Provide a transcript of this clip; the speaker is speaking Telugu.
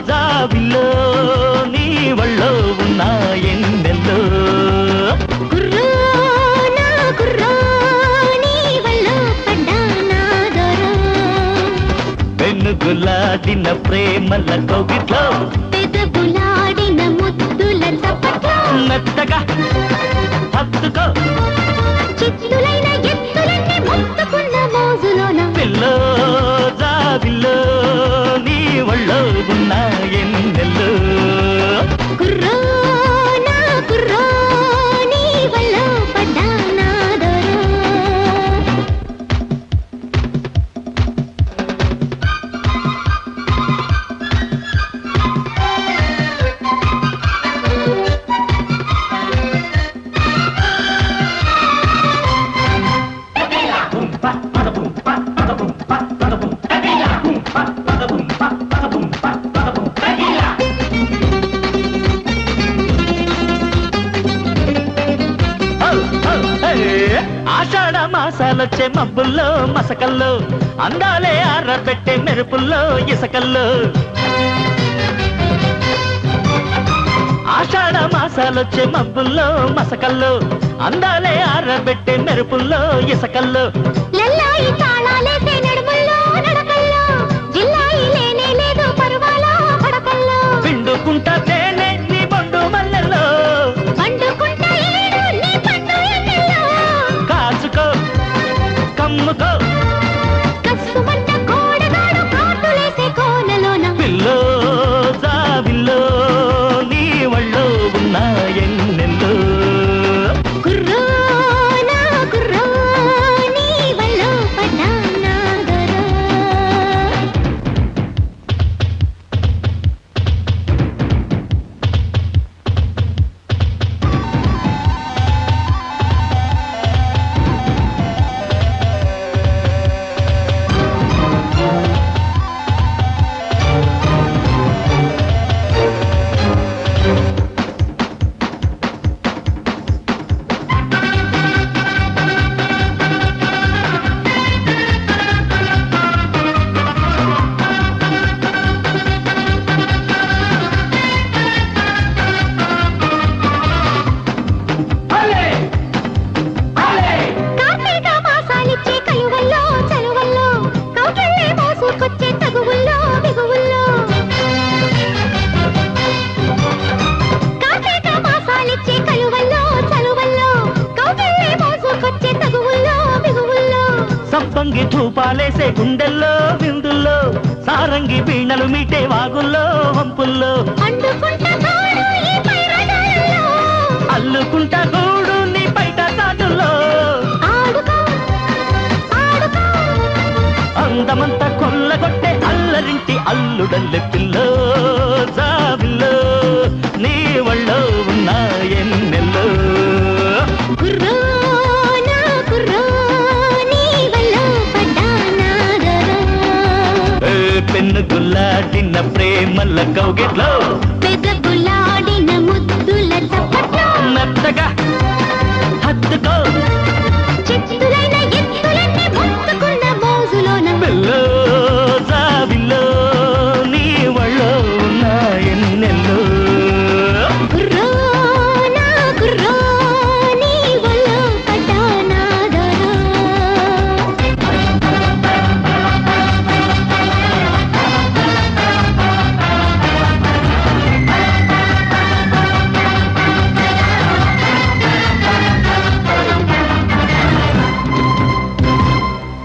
జాబిల్లో నీ వళ్ళో ఉన్న ఎన్నెల్లో కుర్రో నా కుర్రో నీ వళ్ళో పడ్డా నా దొర వెన్నుగులాడిన ప్రేమల కౌగిట్లో పెదవులాడిన ముద్దుల చప్పట్లో మెత్తగా హత్తుకో చిత్తులైన ఎత్తులన్నీ మొత్తుకున్న మోజులోన పిల్లో జాబిల్లో నీ వళ్ళో ఉన్న ఎన్నెల్లో కుర్రో నా కుర్రో నీ వళ్ళో పడ్డా నా దొర ఆషాఢ మాసాలొచ్చే మబ్బుల్లో మసకల్లో అందాలే ఆరబెట్టే మెరుపుల్లో ఇసకల్లో ఆషాఢ మాసాలొచ్చే మబ్బుల్లో మసకల్లో అందాలే ఆరబెట్టే మెరుపుల్లో ఇసకల్లో లల్లాయి తాళాలేసే నడుముల్లో నడకల్లో జిల్లాయి లేనే లేదు పరువాల పడకల్లో పిండుకుంటా తేనె నీ బొండు మల్లెల్లో పండుకుంటా ఏడు నీ పండు ఎన్నెల్లో కాచుకో కమ్ముకో కస్సుమంట కోడగాడు కాటులేసే కోనలోన పిల్లో జాబిల్లో నీ వళ్ళో ఉన్న ఎన్నెల్లో కుర్రో నా కుర్రో నీ వళ్ళో పడ్డా నా దొర కార్తీక మాసాలిచ్చే కలువల్లో చలువల్లో కౌగిళ్ళే మోసుకొచ్చే తగువుల్లో బిగువుల్లో కార్తీక మాసాలిచ్చే కలువల్లో చలువల్లో కౌగిళ్ళే మోసుకొచ్చే తగువుల్లో బిగువుల్లో సంపంగి ధూపాలేసే గుండెల్లో విందుల్లో సారంగి వీణలు మీటే వాగుల్లో వంపుల్లో అండుకుంట తోడు ఈ పైరగాళ్ళలో అల్లుకుంటా గూడు నీ బయట చాటుల్లో ఆడుకో ఆడుకో అందమంతా కొల్లగొట్టే అల్లరింటి అల్లుడల్లె పిల్లో జాబిల్లో నీ వళ్ళో ఉన్న ఎన్నెల్లో కుర్రో నా కుర్రో నీ వళ్ళో పడ్డా నా దొర పెన్ను గుల్లాడిన ప్రేమల కౌగిట్లో పెదవులాడిన ముద్దుల చప్పట్లో మెత్తగా హత్తుకో చిత్తు